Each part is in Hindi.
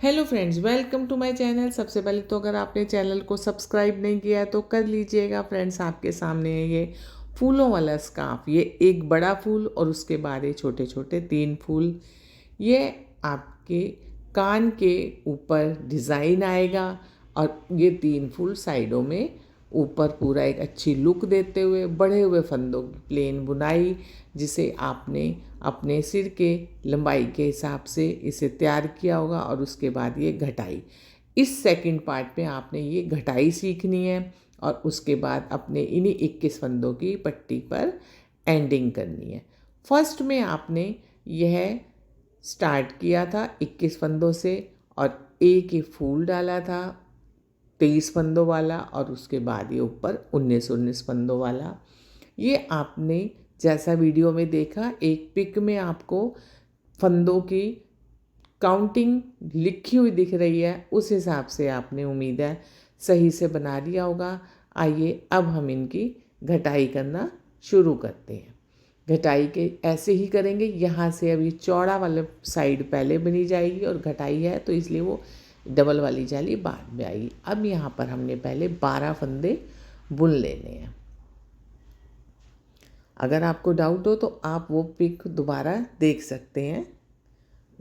Hello friends, welcome to my channel. सबसे पहले तो अगर आपने चैनल को सब्सक्राइब नहीं किया है तो कर लीजिएगा। फ्रेंड्स, आपके सामने है ये फूलों वाला स्कार्फ। ये एक बड़ा फूल और उसके बाद ये छोटे छोटे 3 फूल। ये आपके कान के ऊपर डिज़ाइन आएगा और ये 3 फूल साइडों में ऊपर पूरा एक अच्छी लुक देते हुए बढ़े हुए फंदों की प्लेन बुनाई, जिसे आपने अपने सिर के लंबाई के हिसाब से इसे तैयार किया होगा। और उसके बाद ये घटाई, इस सेकंड पार्ट में आपने ये घटाई सीखनी है और उसके बाद अपने इन्हीं 21 फंदों की पट्टी पर एंडिंग करनी है। फर्स्ट में आपने यह स्टार्ट किया था 21 फंदों से और एक ही फूल डाला था 23 फंदों वाला और उसके बाद ये ऊपर 19 फंदों वाला। ये आपने जैसा वीडियो में देखा, एक पिक में आपको फंदों की काउंटिंग लिखी हुई दिख रही है, उस हिसाब से आपने उम्मीद है सही से बना लिया होगा। आइए अब हम इनकी घटाई करना शुरू करते हैं। घटाई के ऐसे ही करेंगे, यहाँ से अभी चौड़ा वाला साइड पहले बनी जाएगी और घटाई है तो इसलिए वो डबल वाली जाली बाद में आएगी। अब यहाँ पर हमने पहले 12 फंदे बुन लेने हैं। अगर आपको डाउट हो तो आप वो पिक दोबारा देख सकते हैं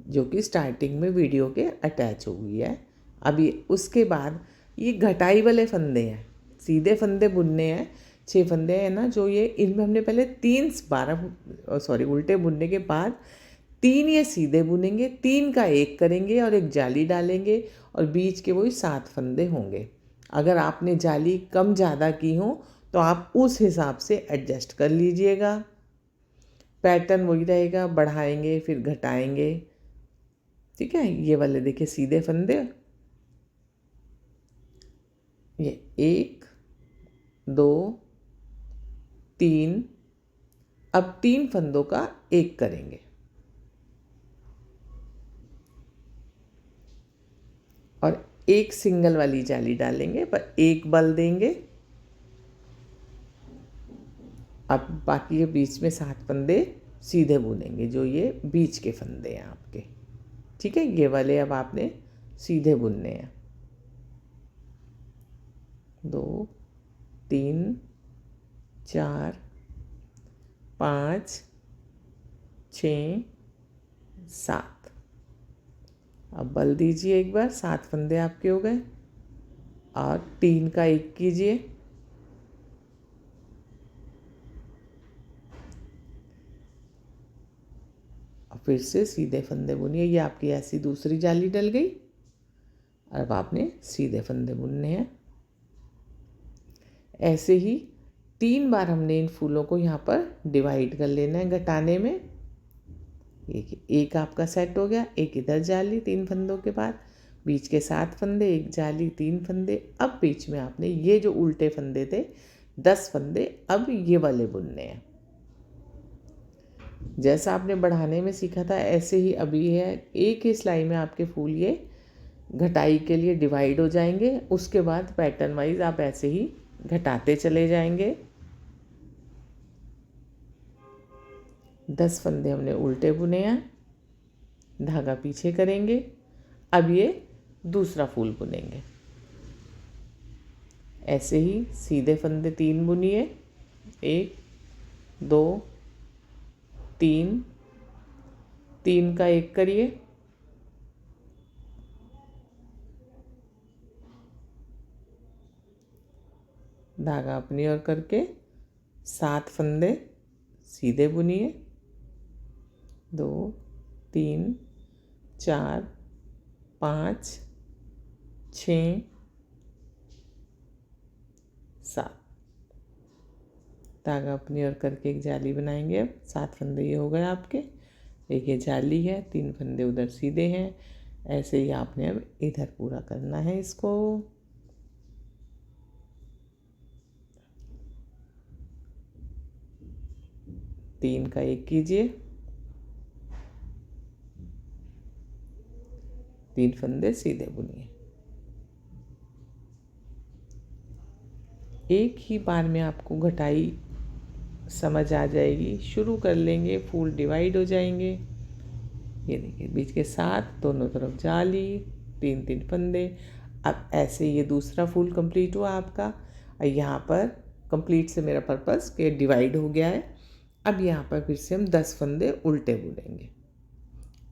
जो कि स्टार्टिंग में वीडियो के अटैच हो गई है। अभी उसके बाद ये घटाई वाले फंदे हैं, सीधे फंदे बुनने हैं। 6 फंदे हैं ना जो ये, इनमें हमने पहले 12 उल्टे बुनने के बाद 3 ये सीधे बुनेंगे, 3 का 1 करेंगे और एक जाली डालेंगे और बीच के वही 7 फंदे होंगे। अगर आपने जाली कम ज़्यादा की हो तो आप उस हिसाब से एडजस्ट कर लीजिएगा। पैटर्न वही रहेगा, बढ़ाएंगे फिर घटाएंगे। ठीक है, ये वाले देखिए सीधे फंदे, ये 1 2 3। अब 3 फंदों का 1 करेंगे और एक सिंगल वाली जाली डालेंगे पर एक बल देंगे। अब बाकी ये बीच में 7 फंदे सीधे बुनेंगे जो ये बीच के फंदे हैं आपके। ठीक है, ये वाले अब आपने सीधे बुनने हैं। 2 3 4 5 6 7। अब बल दीजिए एक बार, 7 फंदे आपके हो गए और 3 का 1 कीजिए। और फिर से सीधे फंदे बुनिए। ये आपकी ऐसी दूसरी जाली डल गई। अब आपने सीधे फंदे बुनने हैं। ऐसे ही 3 बार हमने इन फूलों को यहाँ पर डिवाइड कर लेना है घटाने में। एक आपका सेट हो गया, एक इधर जाली 3 फंदों के बाद, बीच के 7 फंदे, एक जाली 3 फंदे। अब बीच में आपने ये जो उल्टे फंदे थे 10 फंदे अब ये वाले बुनने हैं। जैसा आपने बढ़ाने में सीखा था ऐसे ही अभी है, एक ही सिलाई में आपके फूल ये घटाई के लिए डिवाइड हो जाएंगे। उसके बाद पैटर्न वाइज आप ऐसे ही घटाते चले जाएंगे। 10 फंदे हमने उल्टे बुने हैं, धागा पीछे करेंगे। अब ये दूसरा फूल बुनेंगे। ऐसे ही सीधे फंदे 3 बुनिए, 1 2 3, 3 का 1 करिए। धागा अपनी ओर करके 7 फंदे सीधे बुनिए। 2 3 4 5 6 7। धागा अपनी ओर करके एक जाली बनाएंगे। अब 7 फंदे ये हो गए आपके, एक ये जाली है, 3 फंदे उधर सीधे हैं। ऐसे ही आपने अब इधर पूरा करना है इसको। तीन का 1 कीजिए, 3 फंदे सीधे बुनिए। एक ही बार में आपको घटाई समझ आ जाएगी। शुरू कर लेंगे, फूल डिवाइड हो जाएंगे। ये देखिए बीच के 7, दोनों तरफ जाली, तीन तीन फंदे। अब ऐसे ये दूसरा फूल कंप्लीट हुआ आपका। और यहाँ पर कंप्लीट से मेरा पर्पस के डिवाइड हो गया है। अब यहाँ पर फिर से हम 10 फंदे उल्टे बुनेंगे।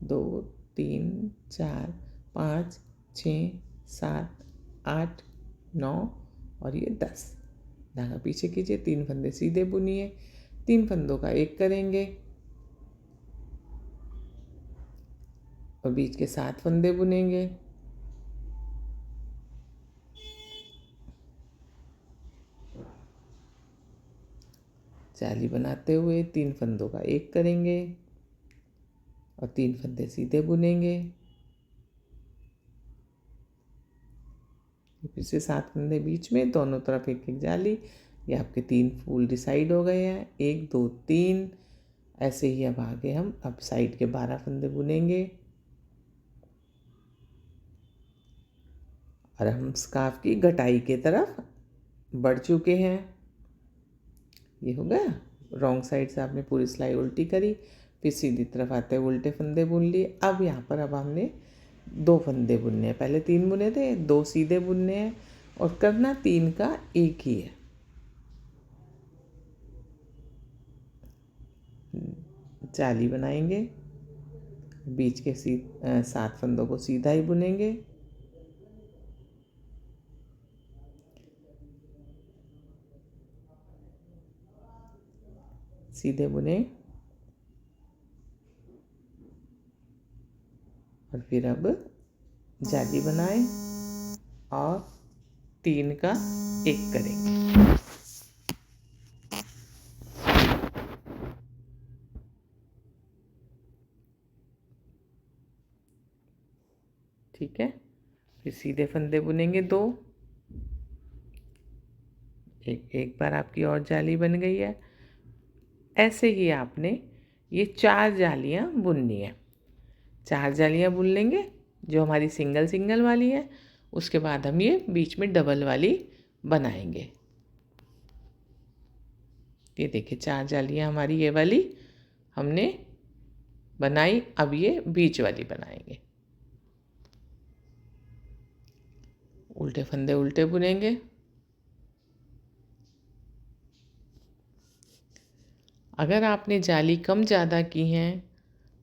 2 3 4 5 6 7 8 9 और ये 10। धागा पीछे कीजिए, 3 फंदे सीधे बुनिए, 3 फंदों का एक करेंगे और बीच के 7 फंदे बुनेंगे। जाली बनाते हुए 3 फंदों का एक करेंगे और 3 फंदे सीधे बुनेंगे। फिर से 7 फंदे बीच में, दोनों तरफ एक एक जाली। ये आपके 3 फूल डिसाइड हो गए हैं, 1 2 3। ऐसे ही अब आगे हम अब साइड के 12 फंदे बुनेंगे और हम स्कार्फ की घटाई के तरफ बढ़ चुके हैं। ये हो गया। रॉन्ग साइड से आपने पूरी सिलाई उल्टी करी, फिर सीधी तरफ आते हुए उल्टे फंदे बुन लिए। अब यहाँ पर अब हमने 2 फंदे बुनने हैं, पहले 3 बुने थे, 2 सीधे बुनने हैं और करना 3 का एक ही है। जाली बनाएंगे, बीच के 7 फंदों को सीधा ही बुनेंगे। सीधे बुने और फिर अब जाली बनाएं और 3 का एक करेंगे। ठीक है, फिर सीधे फंदे बुनेंगे 2। एक बार आपकी और जाली बन गई है। ऐसे ही आपने ये 4 जालियां बुननी है। 4 जालियां बुन लेंगे जो हमारी सिंगल सिंगल वाली है। उसके बाद हम ये बीच में डबल वाली बनाएंगे। ये देखिए 4 जालियां हमारी ये वाली हमने बनाई। अब ये बीच वाली बनाएंगे। उल्टे फंदे उल्टे बुनेंगे। अगर आपने जाली कम ज़्यादा की हैं,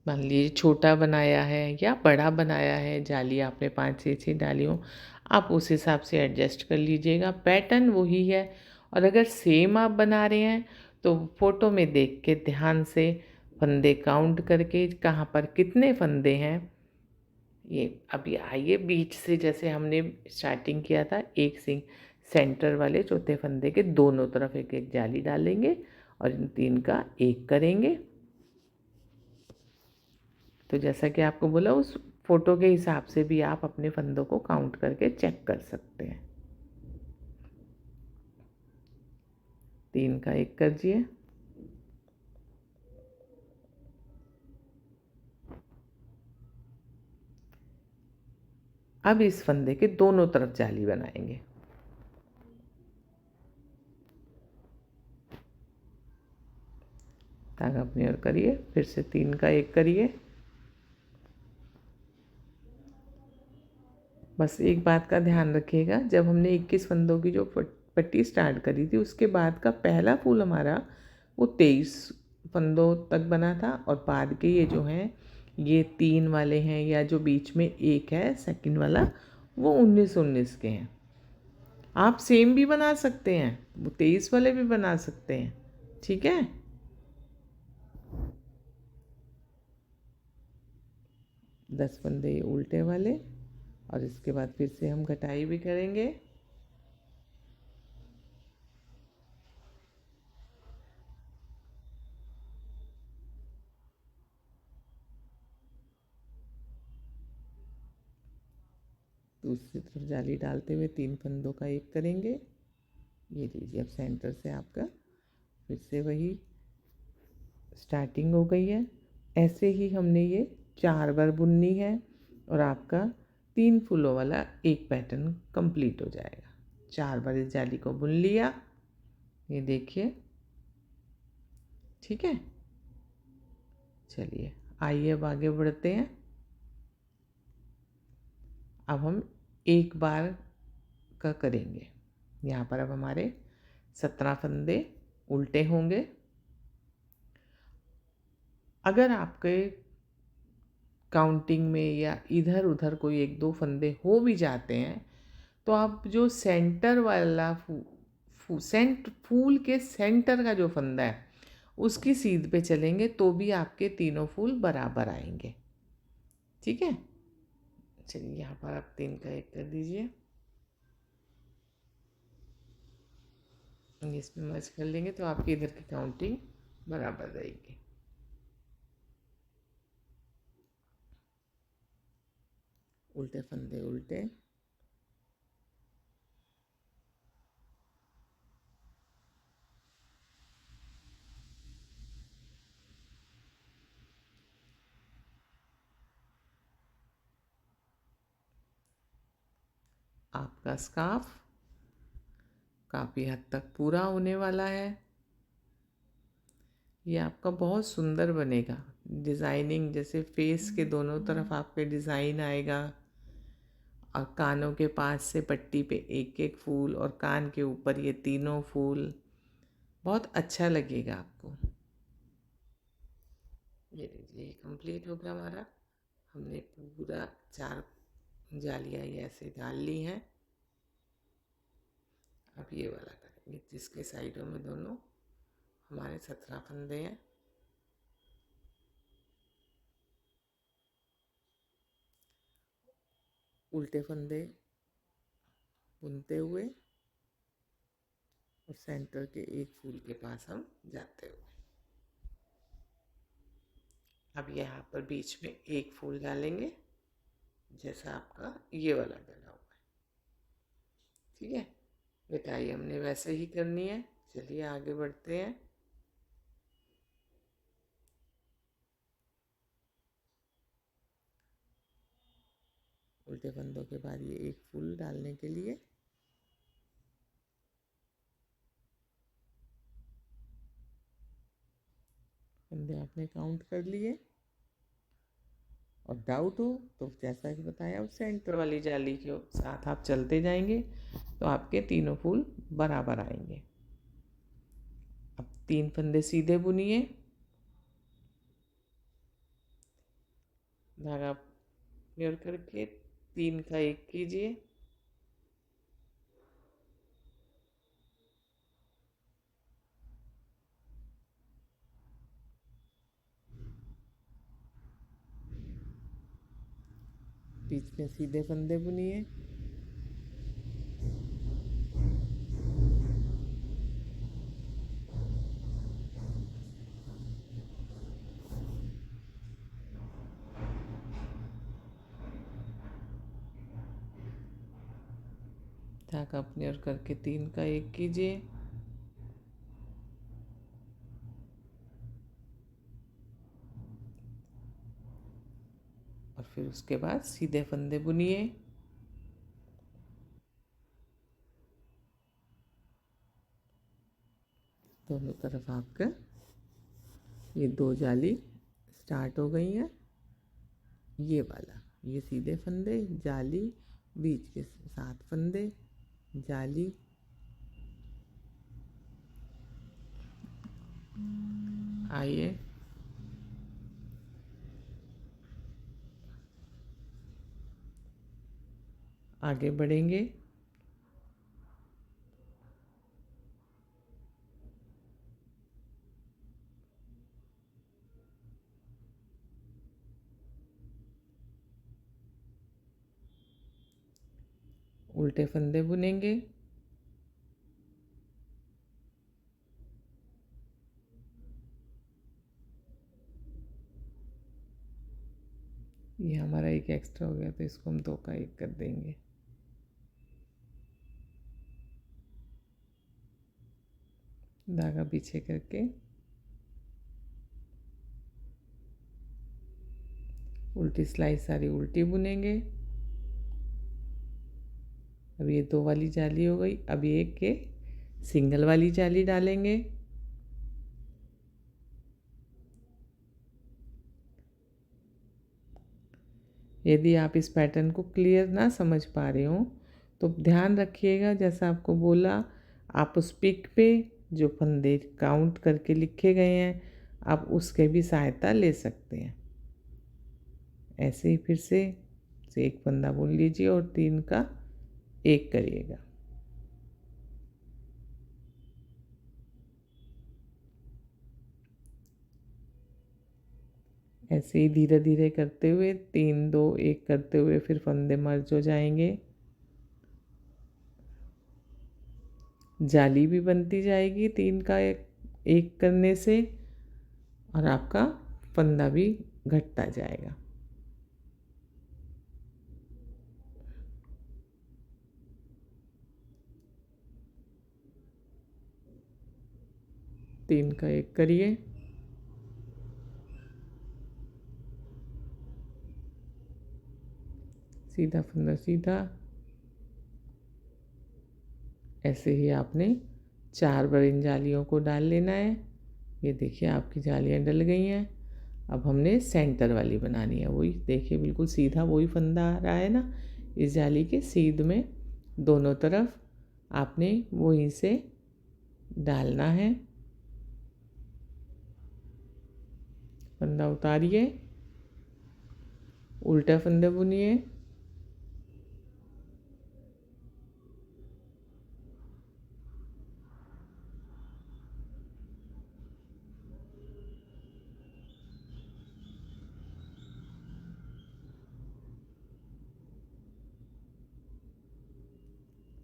मान लीजिए छोटा बनाया है या बड़ा बनाया है, जाली आपने 5 से 6 डाली हो, आप उस हिसाब से एडजस्ट कर लीजिएगा। पैटर्न वही है। और अगर सेम आप बना रहे हैं तो फ़ोटो में देख के ध्यान से फंदे काउंट करके कहाँ पर कितने फंदे हैं। ये अभी आइए बीच से, जैसे हमने स्टार्टिंग किया था, एक सेंटर वाले चौथे फंदे के दोनों तरफ एक एक जाली डालेंगे और इन 3 का एक करेंगे। तो जैसा कि आपको बोला, उस फोटो के हिसाब से भी आप अपने फंदों को काउंट करके चेक कर सकते हैं। 3 का एक करिए। अब इस फंदे के दोनों तरफ जाली बनाएंगे। धागा अपनी ओर करिए, फिर से 3 का एक करिए। बस एक बात का ध्यान रखिएगा, जब हमने 21 फंदों की जो पट्टी स्टार्ट करी थी, उसके बाद का पहला फूल हमारा वो 23 फंदों तक बना था और बाद के ये जो हैं, ये 3 वाले हैं या जो बीच में एक है सेकंड वाला, वो 19-19 के हैं। आप सेम भी बना सकते हैं, वो 23 वाले भी बना सकते हैं। ठीक है, 10 फंदे ये उल्टे वाले और इसके बाद फिर से हम घटाई भी करेंगे। दूसरी तरफ जाली डालते हुए 3 फंदों का एक करेंगे। ये लीजिए, अब सेंटर से आपका फिर से वही स्टार्टिंग हो गई है। ऐसे ही हमने ये 4 बार बुननी है और आपका 3 फूलों वाला एक पैटर्न कंप्लीट हो जाएगा। 4 बार इस जाली को बुन लिया, ये देखिए। ठीक है, चलिए आइए अब आगे बढ़ते हैं। अब हम एक बार का करेंगे। यहाँ पर अब हमारे 17 फंदे उल्टे होंगे। अगर आपके काउंटिंग में या इधर उधर कोई एक दो फंदे हो भी जाते हैं तो आप जो सेंटर वाला फूल के सेंटर का जो फंदा है उसकी सीध पे चलेंगे तो भी आपके तीनों फूल बराबर आएंगे। ठीक है, चलिए यहाँ पर आप 3 का 1 कर दीजिए, इसमें मर्ज कर लेंगे तो आपकी इधर की काउंटिंग बराबर रहेगी। उल्टे फंदे उल्टे, आपका स्कार्फ काफ़ी हद तक पूरा होने वाला है। ये आपका बहुत सुंदर बनेगा, डिज़ाइनिंग जैसे फेस के दोनों तरफ आपके डिज़ाइन आएगा और कानों के पास से पट्टी पे एक एक फूल और कान के ऊपर ये तीनों फूल, बहुत अच्छा लगेगा आपको। ये लीजिए कंप्लीट हो गया हमारा। हमने पूरा 4 जालियाँ ये ऐसे डाल ली हैं। अब ये वाला करेंगे जिसके साइडों में दोनों हमारे 17 फंदे हैं। उल्टे फंदे बुनते हुए और सेंटर के एक फूल के पास हम जाते हुए। अब यहाँ पर बीच में एक फूल डालेंगे जैसा आपका ये वाला डला हुआ है। ठीक है, मिठाई हमने वैसे ही करनी है। चलिए आगे बढ़ते हैं। उल्टे फंदों के बाद ये एक फूल डालने के लिए फंदे आपने काउंट कर लिए और डाउट हो तो जैसा कि बताया उस सेंटर वाली जाली के साथ आप चलते जाएंगे तो आपके तीनों फूल बराबर आएंगे। अब 3 फंदे सीधे बुनिए, धागा क्लियर करके 3 का 1 कीजिए, बीच में सीधे फंदे बुनिए, धागा क्लियर करके 3 का 1 कीजिए, और फिर उसके बाद सीधे फंदे बुनिए, दोनों तरफ आपका ये 2 जाली स्टार्ट हो गई हैं। ये वाला ये सीधे फंदे जाली, बीच के 7 फंदे जाली, आइए आगे बढ़ेंगे। उल्टे फंदे बुनेंगे, ये हमारा एक एक्स्ट्रा हो गया तो इसको हम 2 का 1 कर देंगे। धागा पीछे करके उल्टी सिलाई सारी उल्टी बुनेंगे। अब ये 2 वाली जाली हो गई। अब ये एक के सिंगल वाली जाली डालेंगे, यदि आप इस पैटर्न को क्लियर ना समझ पा रहे हो तो ध्यान रखिएगा, जैसा आपको बोला, आप उस पिक पे जो फंदे काउंट करके लिखे गए हैं आप उसके भी सहायता ले सकते हैं। ऐसे ही फिर से एक फंदा बुन लीजिए और 3 का 1 करिएगा। ऐसे ही धीरे धीरे करते हुए 3 2 1 करते हुए फिर फंदे मर्ज हो जाएंगे, जाली भी बनती जाएगी 3 का 1 करने से, और आपका फंदा भी घटता जाएगा। तीन का 1 करिए, सीधा फंदा सीधा। ऐसे ही आपने 4 बार इन जालियों को डाल लेना है। ये देखिए आपकी जालियाँ डल गई हैं। अब हमने सेंटर वाली बनानी है, वही देखिए बिल्कुल सीधा वही फंदा आ रहा है ना, इस जाली के सीध में दोनों तरफ आपने वहीं से डालना है। फंदा उतारिए, उल्टा फंदा बुनिए,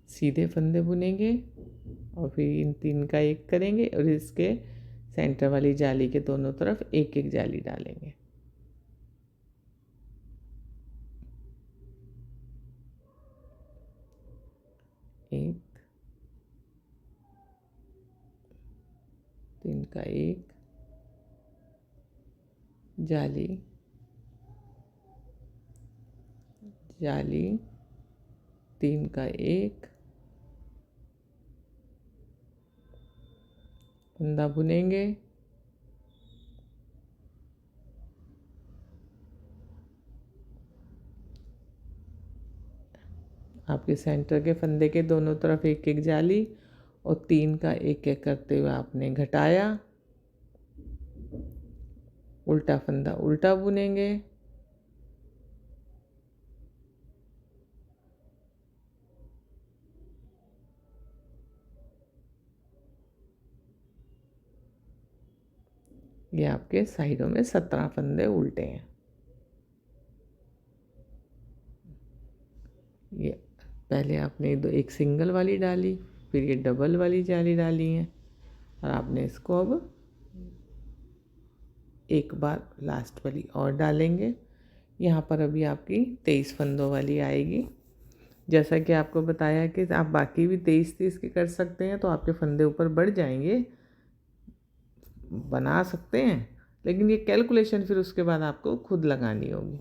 सीधे फंदे बुनेंगे और फिर इन 3 का 1 करेंगे और इसके सेंटर वाली जाली के दोनों तरफ एक एक जाली डालेंगे। एक, 3 का 1 जाली, जाली, 3 का 1 फंदा बुनेंगे, आपके सेंटर के फंदे के दोनों तरफ एक एक जाली और 3 का 1 एक करते हुए आपने घटाया, उल्टा फंदा उल्टा बुनेंगे, ये आपके साइडों में 17 फंदे उल्टे हैं। ये पहले आपने एक सिंगल वाली डाली, फिर ये डबल वाली जाली डाली है और आपने इसको अब एक बार लास्ट वाली और डालेंगे। यहाँ पर अभी आपकी 23 फंदों वाली आएगी। जैसा कि आपको बताया कि आप बाकी भी 23-23 के कर सकते हैं तो आपके फंदे ऊपर बढ़ जाएंगे, बना सकते हैं, लेकिन ये कैलकुलेशन फिर उसके बाद आपको खुद लगानी होगी।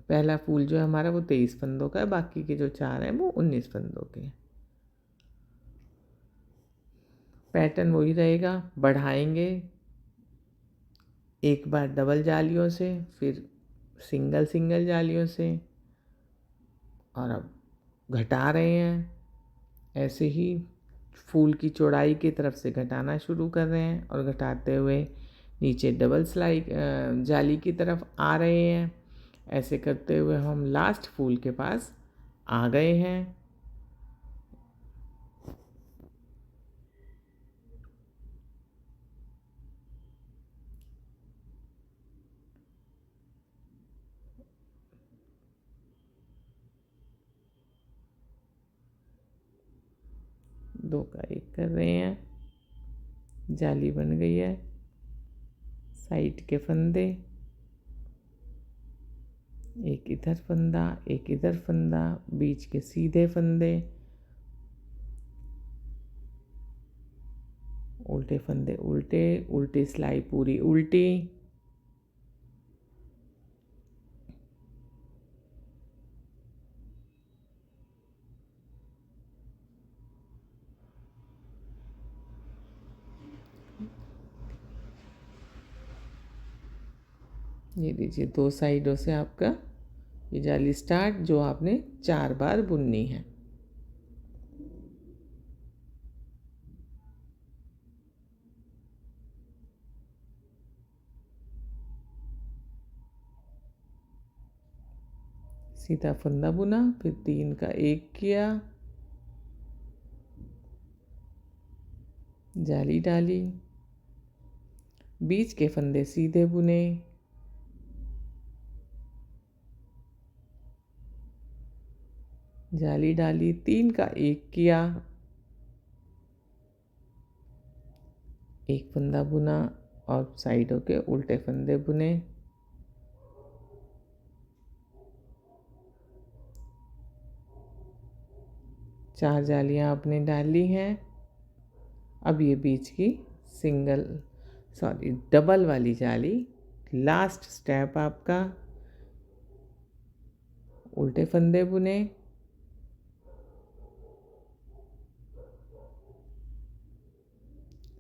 पहला फूल जो है हमारा वो 23 फंदों का है, बाकी के जो 4 हैं वो 19 फंदों के हैं। पैटर्न वही रहेगा, बढ़ाएंगे एक बार डबल जालियों से, फिर सिंगल सिंगल जालियों से, और अब घटा रहे हैं। ऐसे ही फूल की चौड़ाई की तरफ से घटाना शुरू कर रहे हैं और घटाते हुए नीचे डबल सिलाई जाली की तरफ आ रहे हैं। ऐसे करते हुए हम लास्ट फूल के पास आ गए हैं। दो का एक कर रहे हैं, जाली बन गई है, साइड के फंदे, एक इधर फंदा एक इधर फंदा, बीच के सीधे फंदे, उल्टे फंदे उल्टे, उल्टी सिलाई पूरी उल्टी, ये लीजिए 2 साइडों से आपका ये जाली स्टार्ट, जो आपने 4 बार बुननी है। सीधा फंदा बुना, फिर 3 का 1 किया, जाली डाली, बीच के फंदे सीधे बुने, जाली डाली, 3 का 1 किया, एक फंदा बुना और साइडों के उल्टे फंदे बुने, चार जालियां आपने डाली हैं। अब ये बीच की डबल वाली जाली, लास्ट स्टेप आपका, उल्टे फंदे बुने,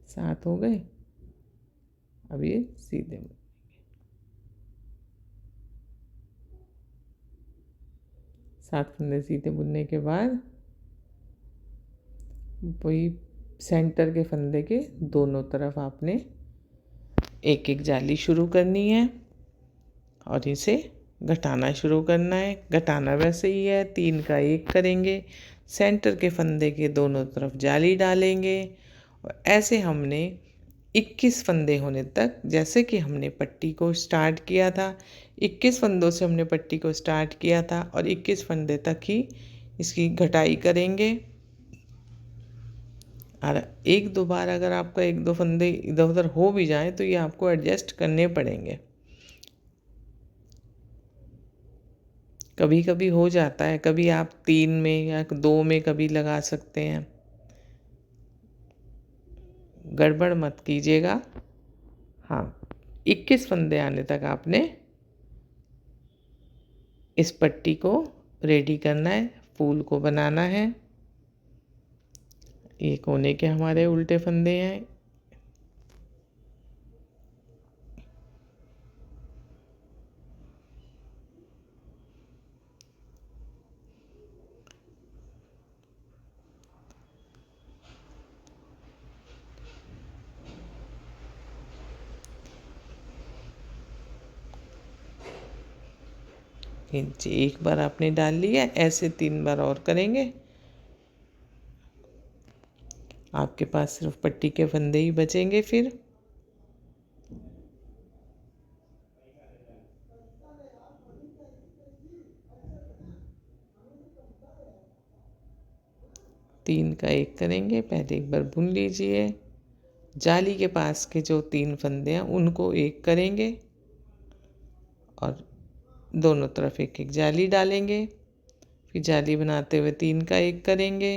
सात हो गए। अब ये सीधे बुनेंगे, सात फंदे सीधे बुनने के बाद वही सेंटर के फंदे के दोनों तरफ आपने एक एक जाली शुरू करनी है और इसे घटाना शुरू करना है। घटाना वैसे ही है, 3 का 1 करेंगे, सेंटर के फंदे के दोनों तरफ जाली डालेंगे और ऐसे हमने 21 फंदे होने तक, जैसे कि हमने पट्टी को स्टार्ट किया था, 21 फंदों से हमने पट्टी को स्टार्ट किया था और 21 फंदे तक ही इसकी घटाई करेंगे। और एक दो बार अगर आपका 1-2 फंदे इधर उधर हो भी जाए तो ये आपको एडजस्ट करने पड़ेंगे। कभी कभी हो जाता है, कभी आप 3 में या 2 में कभी लगा सकते हैं, गड़बड़ मत कीजिएगा। हाँ, 21 फंदे आने तक आपने इस पट्टी को रेडी करना है, फूल को बनाना है। ये कोने के हमारे उल्टे फंदे हैं। एक बार आपने डाल लिया, ऐसे 3 बार और करेंगे। आपके पास सिर्फ पट्टी के फंदे ही बचेंगे फिर। तीन का 1 करेंगे, पहले एक बार बुन लीजिए। जाली के पास के जो 3 फंदे हैं उनको 1 करेंगे और दोनों तरफ एक एक जाली डालेंगे। फिर जाली बनाते हुए 3 का 1 करेंगे।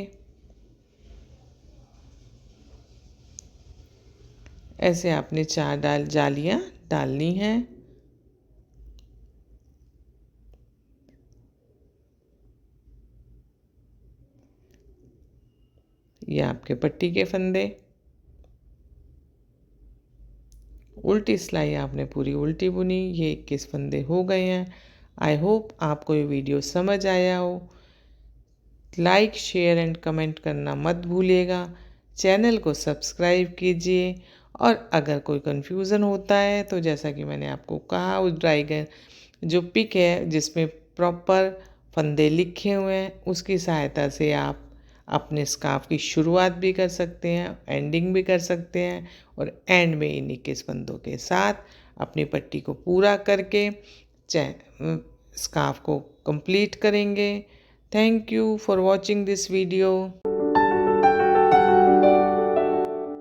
ऐसे आपने 4 जालियां डालनी हैं। ये आपके पट्टी के फंदे, उल्टी सिलाई आपने पूरी उल्टी बुनी। ये 21 फंदे हो गए हैं। आई होप आपको ये वीडियो समझ आया हो। लाइक, शेयर एंड कमेंट करना मत भूलिएगा। चैनल को सब्सक्राइब कीजिए और अगर कोई कन्फ्यूज़न होता है तो जैसा कि मैंने आपको कहा, उस ड्राइंग जो पिक है जिसमें प्रॉपर फंदे लिखे हुए हैं उसकी सहायता से आप अपने स्कार्फ की शुरुआत भी कर सकते हैं, एंडिंग भी कर सकते हैं और एंड में इन 21 फंदों के साथ अपनी पट्टी को पूरा करके स्कार्फ को कंप्लीट करेंगे। Thank you for watching this video.